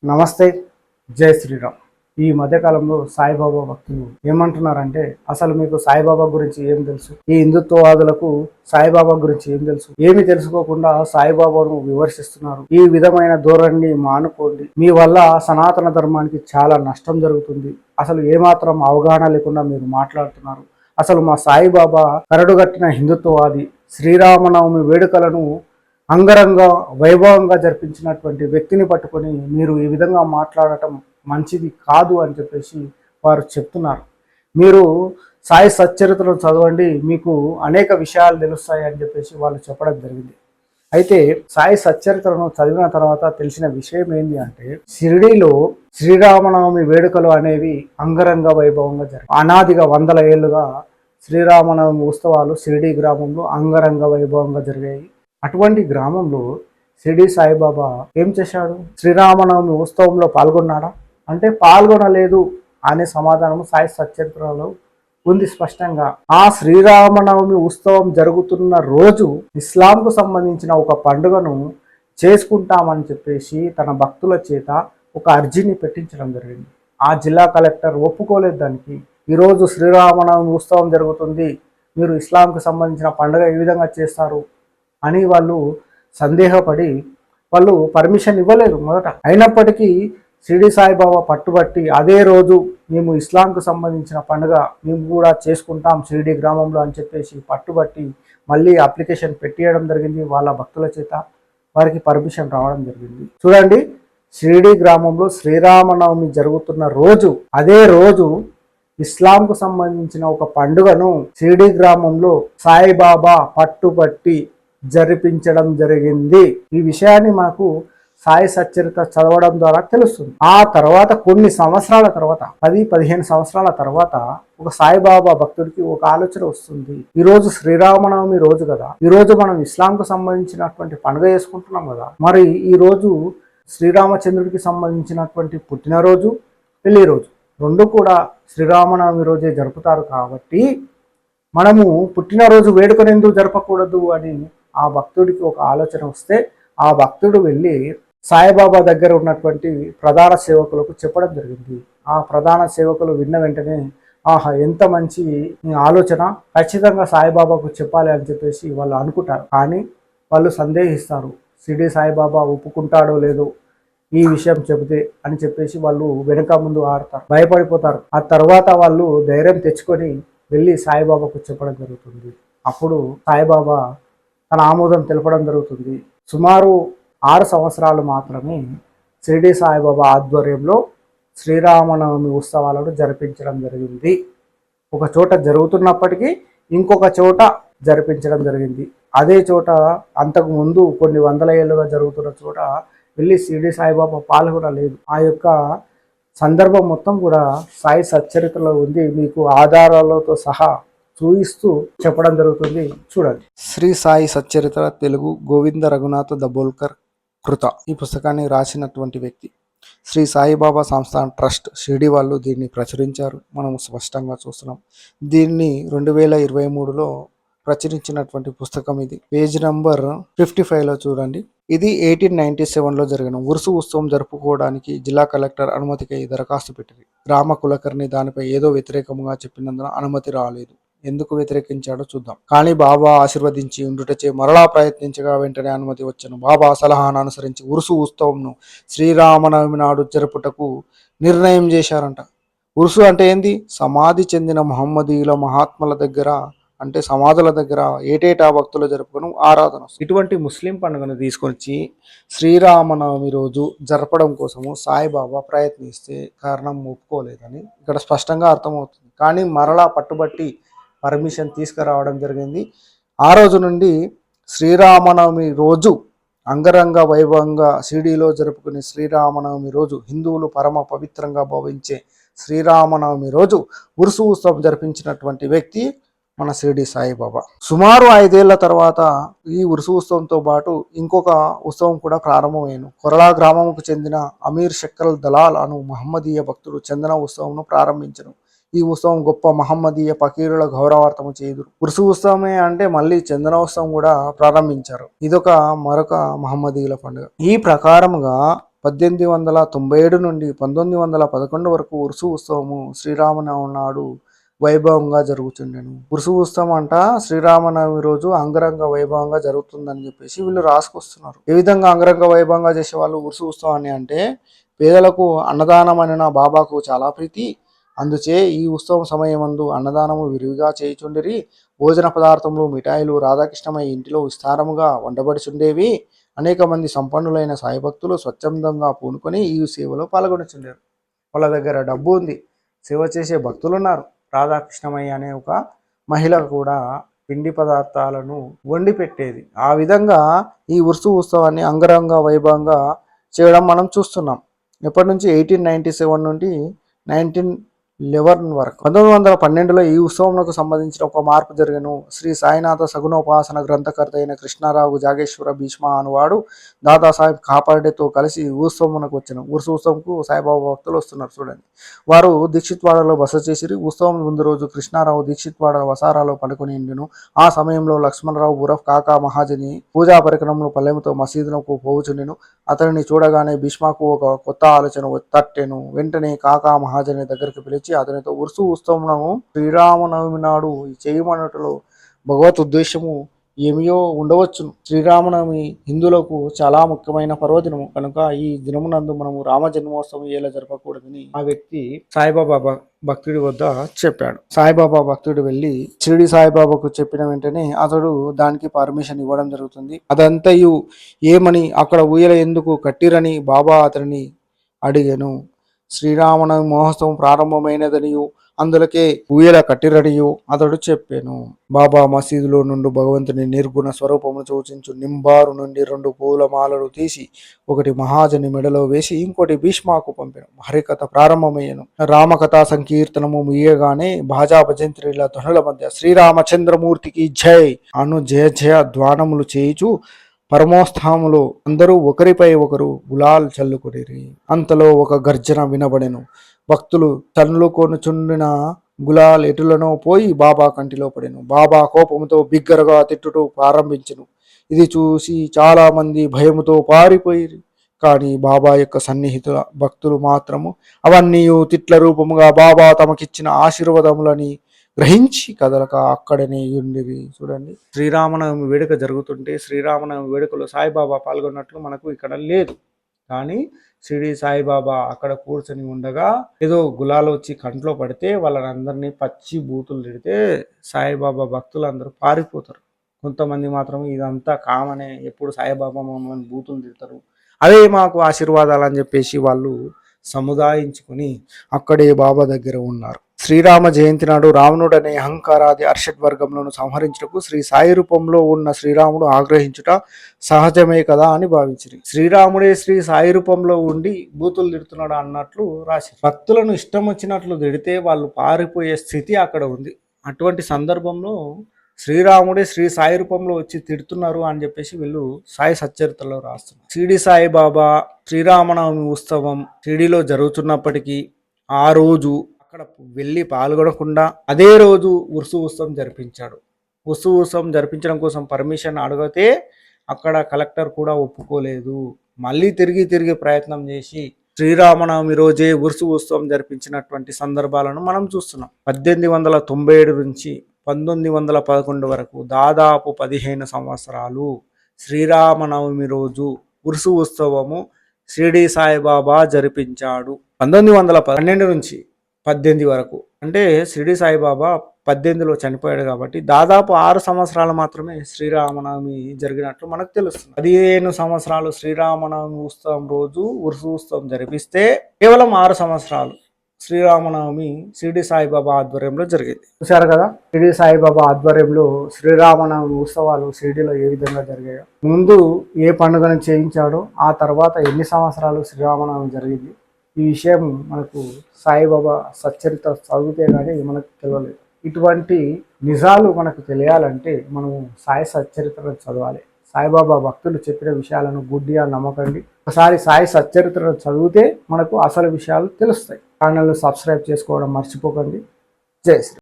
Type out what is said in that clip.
నమస్తే, జై శ్రీరామ్. ఈ మధ్యకాలంలో సాయిబాబా భక్తులు ఏమంటున్నారంటే, అసలు మీకు సాయిబాబా గురించి ఏం తెలుసు, ఈ హిందుత్వవాదులకు సాయిబాబా గురించి ఏం తెలుసు, ఏమి తెలుసుకోకుండా సాయిబాబాను విమర్శిస్తున్నారు. ఈ విధమైన ధోరణిని మానుకోండి, మీ వల్ల సనాతన ధర్మానికి చాలా నష్టం జరుగుతుంది. అసలు ఏమాత్రం అవగాహన లేకుండా మీరు మాట్లాడుతున్నారు. అసలు మా సాయిబాబా కరడుగట్టిన హిందుత్వవాది. శ్రీరామనవమి వేడుకలను అంగరంగ వైభవంగా జరిపించినటువంటి వ్యక్తిని పట్టుకొని మీరు ఈ విధంగా మాట్లాడటం మంచిది కాదు అని చెప్పేసి వారు చెప్తున్నారు. మీరు సాయి సచ్చరిత్రను చదవండి, మీకు అనేక విషయాలు తెలుస్తాయి అని చెప్పేసి వాళ్ళు చెప్పడం జరిగింది. అయితే సాయి సచ్చరిత్రను చదివిన తర్వాత తెలిసిన విషయం ఏంటి అంటే, షిరిడీలో శ్రీరామనవమి వేడుకలు అనేవి అంగరంగ వైభవంగా జరిగాయి. అనాదిగా వందల ఏళ్ళుగా శ్రీరామనవమి ఉత్సవాలు షిరిడీ గ్రామంలో అంగరంగ వైభవంగా జరిగాయి. అటువంటి గ్రామంలో షిరిడీ సాయిబాబా ఏం చేశాడు? శ్రీరామనవమి ఉత్సవంలో పాల్గొన్నాడా అంటే పాల్గొనలేదు అనే సమాధానం సాయి సచ్చరిత్రలో ఉంది స్పష్టంగా. ఆ శ్రీరామనవమి ఉత్సవం జరుగుతున్న రోజు ఇస్లాంకు సంబంధించిన ఒక పండుగను చేసుకుంటామని చెప్పేసి తన భక్తుల చేత ఒక అర్జీని పెట్టించడం జరిగింది. ఆ జిల్లా కలెక్టర్ ఒప్పుకోలేదు దానికి. ఈరోజు శ్రీరామనవమి ఉత్సవం జరుగుతుంది, మీరు ఇస్లాంకు సంబంధించిన పండుగ ఏ విధంగా చేస్తారు అని వాళ్ళు సందేహపడి వాళ్ళు పర్మిషన్ ఇవ్వలేదు మొదట. అయినప్పటికీ షిరిడి సాయిబాబా పట్టుబట్టి అదే రోజు మేము ఇస్లాంకు సంబంధించిన పండుగ మేము కూడా చేసుకుంటాం షిరిడి గ్రామంలో అని చెప్పేసి పట్టుబట్టి మళ్ళీ అప్లికేషన్ పెట్టియడం జరిగింది వాళ్ళ భక్తుల చేత. వారికి పర్మిషన్ రావడం జరిగింది. చూడండి, షిరిడి గ్రామంలో శ్రీరామనవమి జరుగుతున్న రోజు అదే రోజు ఇస్లాంకు సంబంధించిన ఒక పండుగను షిరిడి గ్రామంలో సాయిబాబా పట్టుబట్టి జరిపించడం జరిగింది. ఈ విషయాన్ని మాకు సాయి సచ్చరిత్ర చదవడం ద్వారా తెలుస్తుంది. ఆ తర్వాత కొన్ని సంవత్సరాల తర్వాత 10-15 సంవత్సరాల తర్వాత ఒక సాయిబాబా భక్తుడికి ఒక ఆలోచన వస్తుంది. ఈరోజు శ్రీరామనవమి రోజు కదా, ఈరోజు మనం ఇస్లాంకు సంబంధించినటువంటి పండుగ చేసుకుంటున్నాం కదా, మరి ఈరోజు శ్రీరామచంద్రుడికి సంబంధించినటువంటి పుట్టినరోజు, పెళ్లి రోజు రెండు కూడా శ్రీరామనవమి రోజే జరుపుతారు కాబట్టి మనము పుట్టినరోజు వేడుకను ఎందుకు జరపకూడదు అని ఆ భక్తుడికి ఒక ఆలోచన వస్తే ఆ భక్తుడు వెళ్ళి సాయిబాబా దగ్గర ఉన్నటువంటి ప్రధాన సేవకులకు చెప్పడం జరిగింది. ఆ ప్రధాన సేవకులు విన్న వెంటనే ఆహా, ఎంత మంచి ఆలోచన, ఖచ్చితంగా సాయిబాబాకు చెప్పాలి అని చెప్పేసి వాళ్ళు అనుకుంటారు. కానీ వాళ్ళు సందేహిస్తారు, షిరిడి సాయిబాబా ఒప్పుకుంటాడో లేదో ఈ విషయం చెబితే అని చెప్పేసి వాళ్ళు వెనక ముందు ఆడతారు, భయపడిపోతారు. ఆ తర్వాత వాళ్ళు ధైర్యం తెచ్చుకొని వెళ్ళి సాయిబాబాకు చెప్పడం జరుగుతుంది. అప్పుడు సాయిబాబా తన ఆమోదం తెలపడం జరుగుతుంది. సుమారు 6 సంవత్సరాలు మాత్రమే షిరిడి సాయిబాబా ఆధ్వర్యంలో శ్రీరామనవమి ఉత్సవాలను జరిపించడం జరిగింది. ఒక చోట జరుగుతున్నప్పటికీ ఇంకొక చోట జరిపించడం జరిగింది. అదే చోట అంతకు ముందు కొన్ని వందల ఏళ్ళుగా జరుగుతున్న చోట వెళ్ళి షిరిడి సాయిబాబా పాల్గొనలేదు. ఆ యొక్క సందర్భం మొత్తం కూడా సాయి సచ్చరిత్రలో ఉంది. మీకు ఆధారాలతో సహా చూయిస్తూ చెప్పడం జరుగుతుంది, చూడండి. శ్రీ సాయి సచ్చరిత్ర తెలుగు, గోవింద రఘునాథ్ దబోల్కర్ కృత. ఈ పుస్తకాన్ని రాసినటువంటి వ్యక్తి శ్రీ సాయిబాబా సంస్థాన్ ట్రస్ట్ షిరిడి వాళ్ళు దీన్ని ప్రచురించారు. మనం స్పష్టంగా చూస్తున్నాం. దీన్ని 2023లో ప్రచురించినటువంటి పుస్తకం ఇది. పేజ్ నంబర్ 55లో చూడండి. ఇది 1897లో జరిగిన ఉరుసు ఉత్సవం జరుపుకోవడానికి జిల్లా కలెక్టర్ అనుమతికై దరఖాస్తు పెట్టింది. గ్రామ కులకర్ణి దానిపై ఏదో వ్యతిరేకంగా చెప్పినందున అనుమతి రాలేదు. ఎందుకు వ్యతిరేకించాడో చూద్దాం. కానీ బాబా ఆశీర్వదించి ఉండుటచే మరలా ప్రయత్నించగా వెంటనే అనుమతి వచ్చను. బాబా సలహాను అనుసరించి ఉరుసు ఉత్సవంను శ్రీరామనవమి నాడు జరుపుటకు నిర్ణయం చేశారంట. ఉరుసు అంటే ఏంది? సమాధి చెందిన మహమ్మదీయుల మహాత్ముల దగ్గర, అంటే సమాధుల దగ్గర ఏటేటా భక్తులు జరుపుకుని ఆరాధన. ఇటువంటి ముస్లిం పండుగను తీసుకొచ్చి శ్రీరామనవమి రోజు జరపడం కోసము సాయిబాబా ప్రయత్నిస్తే కారణం ఒప్పుకోలేదని ఇక్కడ స్పష్టంగా అర్థమవుతుంది. కానీ మరలా పట్టుబట్టి పర్మిషన్ తీసుకురావడం జరిగింది. ఆ రోజు నుండి శ్రీరామనవమి రోజు అంగరంగ వైభవంగా షిరిడీలో జరుపుకునే శ్రీరామనవమి రోజు, హిందువులు పరమ పవిత్రంగా భావించే శ్రీరామనవమి రోజు ఉరుసు ఉత్సవం జరిపించినటువంటి వ్యక్తి మన షిరిడి సాయిబాబా. సుమారు 5 ఏళ్ల తర్వాత ఈ ఉరుసు ఉత్సవంతో పాటు ఇంకొక ఉత్సవం కూడా ప్రారంభమైంది. కొరలా గ్రామంకు చెందిన అమీర్ షక్కల్ దలాల్ అను మహమ్మదీయ భక్తుడు చందన ఉత్సవంను ప్రారంభించను. ఈ ఉత్సవం గొప్ప మహమ్మదీయ ఫకీరుల గౌరవార్థము చేయుదురు. ఉరుసు ఉత్సవమే అంటే మళ్ళీ చందనోత్సవం కూడా ప్రారంభించారు. ఇదొక మరొక మహమ్మదీయుల పండుగ. ఈ ప్రకారముగా 1897 నుండి 1911 వరకు ఉరుసు ఉత్సవము శ్రీరామనవమి నాడు వైభవంగా జరుగుతుండెను. ఉరుసు ఉత్సవం అంట శ్రీరామనవమి రోజు అంగరంగ వైభవంగా జరుగుతుందని చెప్పేసి వీళ్ళు రాసుకొస్తున్నారు. ఏ విధంగా అంగరంగ వైభవంగా చేసేవాళ్ళు ఉరుసు ఉత్సవాన్ని అంటే, పేదలకు అన్నదానం అనిన బాబాకు చాలా ప్రీతి. అందుచే ఈ ఉత్సవం సమయమందు అన్నదానము విరివిగా చేయుచుండిరి. భోజన పదార్థములు మిఠాయిలు రాధాకృష్ణమయ్య ఇంటిలో విస్తారముగా వండబడుచుండేవి. అనేక మంది సంపన్నులైన సాయి భక్తులు స్వచ్ఛందంగా పూనుకొని ఈ సేవలో పాల్గొనుచుండారు. వాళ్ళ దగ్గర డబ్బు ఉంది, సేవ చేసే భక్తులు ఉన్నారు. రాధాకృష్ణమయ్య అనే ఒక మహిళ కూడా పిండి పదార్థాలను వండి పెట్టేది. ఆ విధంగా ఈ ఉరుసు ఉత్సవాన్ని అంగరంగ వైభవంగా చేయడం మనం చూస్తున్నాం. ఎప్పటి నుంచి 1897 నుండి 1911 వరకు. 1912లో ఈ ఉత్సవంకు సంబంధించిన ఒక మార్పు జరిగను. శ్రీ సాయినాథ సగుణోపాసన గ్రంథకర్త అయిన కృష్ణారావు జాగేశ్వర భీష్మ అనువాడు దాదాసాహెబ్ కాపాడేతో కలిసి ఉత్సవంకు వచ్చాను. ఉరుసు ఉత్సవంకు సాయిబాబా భక్తులు వస్తున్నారు చూడండి. వారు దీక్షిత్వాడలో బస చేసిరి. ఉత్సవం ముందు రోజు కృష్ణారావు దీక్షిత్వాడ వసారాలో పడుకొని ఉండెను. ఆ సమయంలో లక్ష్మణరావు ఉరఫ్ కాకా మహాజని పూజా పరికరములు పల్లెముతో మసీదులకు పోవుచుండెను. అతనిని చూడగానే భీష్మకు ఒక కొత్త ఆలోచన తట్టెను. వెంటనే కాకా మహాజని దగ్గరికి పిలిచి అతనితో ఉరుసు ఉత్సవం శ్రీరామనవమి నాడు చేయమన్నట్లు భగవత్ ఉద్దేశము ఏమియో ఉండవచ్చును. శ్రీరామనవమి హిందువులకు చాలా ముఖ్యమైన పర్వదినము కనుక ఈ దినమునందు మనము రామ జన్మోత్సవం ఎలా జరపకూడదని ఆ వ్యక్తి సాయిబాబా భక్తుడి వద్ద చెప్పాడు. సాయిబాబా భక్తుడు వెళ్ళి షిరిడి సాయిబాబాకు చెప్పిన వెంటనే అతడు దానికి పర్మిషన్ ఇవ్వడం జరుగుతుంది. అదంతయు ఏమని అక్కడ ఊయల ఎందుకు కట్టిరని బాబా అతనిని అడిగాను. శ్రీరామనవమి మహోత్సవం ప్రారంభమైనదనియు అందులకే ఊయల కట్టిరనియు అతడు చెప్పాను. బాబా మసీదులో నుండి భగవంతుని నిర్గుణ స్వరూపమును సూచించు నింబారు నుండి 2 పూలమాలలు తీసి ఒకటి మహాజని మెడలో వేసి ఇంకోటి భీష్మాకు పంపాను. హరికథ ప్రారంభమయ్యను. రామకథా సంకీర్తనము ముయ్యగానే భాజా భజంత్రిల ధ్వనుల మధ్య శ్రీరామచంద్రమూర్తికి జై అను జయ జయ ధ్వానములు చేయుచు పరమోత్థాములో అందరూ ఒకరిపై ఒకరు గులాల్ చల్లుకొనిరి. అంతలో ఒక గర్జన వినబడెను. భక్తులు చల్లుకొనుచుండిన గులాల్ ఎటులనో పోయి బాబా కంటిలో పడెను. బాబా కోపముతో బిగ్గరగా తిట్టుటూ ప్రారంభించెను. ఇది చూసి చాలా మంది భయముతో పారిపోయిరి. కానీ బాబా యొక్క సన్నిహితుల భక్తులు మాత్రము అవన్నీ తిట్ల రూపముగా బాబా తమకిచ్చిన ఆశీర్వాదములని గ్రహించి కదలక అక్కడనే ఉండిరి. చూడండి, శ్రీరామనవమి వేడుక జరుగుతుంటే శ్రీరామనవమి వేడుకలో సాయిబాబా పాల్గొన్నట్లు మనకు ఇక్కడ లేదు. కానీ షిరిడి సాయిబాబా అక్కడ కూర్చొని ఉండగా ఏదో గులాలు వచ్చి కంట్లో పడితే వాళ్ళని అందరినీ పచ్చి బూతులు తిడితే సాయిబాబా భక్తులు అందరూ పారిపోతారు. కొంతమంది మాత్రం ఇదంతా కామనే, ఎప్పుడు సాయిబాబా మమ్మల్ని బూతులు తిడతారు, అవే మాకు ఆశీర్వాదాలు అని చెప్పేసి వాళ్ళు సముదాయించుకుని అక్కడే బాబా దగ్గర ఉన్నారు. శ్రీరామ జయంతి నాడు రావణుడనే అహంకారాది అర్షడ్ వర్గంలో సంహరించుటకు శ్రీ సాయి రూపంలో ఉన్న శ్రీరాముడు ఆగ్రహించుట సహజమే కదా అని భావించిరి. శ్రీరాముడే శ్రీ సాయి రూపంలో ఉండి బూతులు తిడుతున్నాడు అన్నట్లు రాసి భక్తులను ఇష్టం వచ్చినట్లు తిడితే వాళ్ళు పారిపోయే స్థితి అక్కడ ఉంది. అటువంటి సందర్భంలో శ్రీరాముడే శ్రీ సాయి రూపంలో వచ్చి తిడుతున్నారు అని చెప్పేసి వీళ్ళు సాయి సచ్చరిత్రలో రాస్తున్నారు. షిరిడి సాయిబాబా శ్రీరామనవమి ఉత్సవం షిరిడిలో జరుగుతున్నప్పటికీ ఆ రోజు అక్కడ వెళ్ళి పాల్గొనకుండా అదే రోజు ఉరుసు ఉత్సవం జరిపించాడు. ఉరుసు ఉత్సవం జరిపించడం కోసం పర్మిషన్ అడిగితే అక్కడ కలెక్టర్ కూడా ఒప్పుకోలేదు. మళ్ళీ తిరిగి ప్రయత్నం చేసి శ్రీరామనవమి రోజే ఉరుసు ఉత్సవం జరిపించినటువంటి సందర్భాలను మనం చూస్తున్నాం. 1897 నుంచి 1911 వరకు దాదాపు 15 సంవత్సరాలు శ్రీరామనవమి రోజు ఉరుసు ఉత్సవము షిరిడి సాయిబాబా జరిపించాడు. 1912 నుంచి 18 వరకు, అంటే షిరిడి సాయిబాబా 18లో చనిపోయాడు కాబట్టి దాదాపు 6 సంవత్సరాలు మాత్రమే శ్రీరామనవమి జరిగినట్లు మనకు తెలుస్తుంది. 15 సంవత్సరాలు శ్రీరామనవమి ఉత్సవం రోజు ఉరుసు ఉత్సవం జరిపిస్తే కేవలం 6 సంవత్సరాలు శ్రీరామనవమి షిరిడి సాయిబాబా ఆధ్వర్యంలో జరిగింది. చూశారు కదా, షిరిడి సాయిబాబా ఆధ్వర్యంలో శ్రీరామనవమి ఉత్సవాలు షిరిడిలో ఏ విధంగా జరిగాయో, ముందు ఏ పండుగను చేయించాడో, ఆ తర్వాత ఎన్ని సంవత్సరాలు శ్రీరామనవమి జరిగింది, ఈ విషయం మనకు సాయిబాబా సచ్చరిత్ర చదివితే కానీ మనకు తెలియలేదు. ఇటువంటి నిజాలు మనకు తెలియాలంటే మనము సాయి సచ్చరిత్రను చదవాలి. సాయిబాబా భక్తులు చెప్పిన విషయాలను గుడ్డిగా నమ్మకండి. ఒకసారి సాయి సచ్చరిత్రను చదివితే మనకు అసలు విషయాలు తెలుస్తాయి. ఛానల్ను సబ్స్క్రైబ్ చేసుకోవడం మర్చిపోకండి. జై శ్రీ.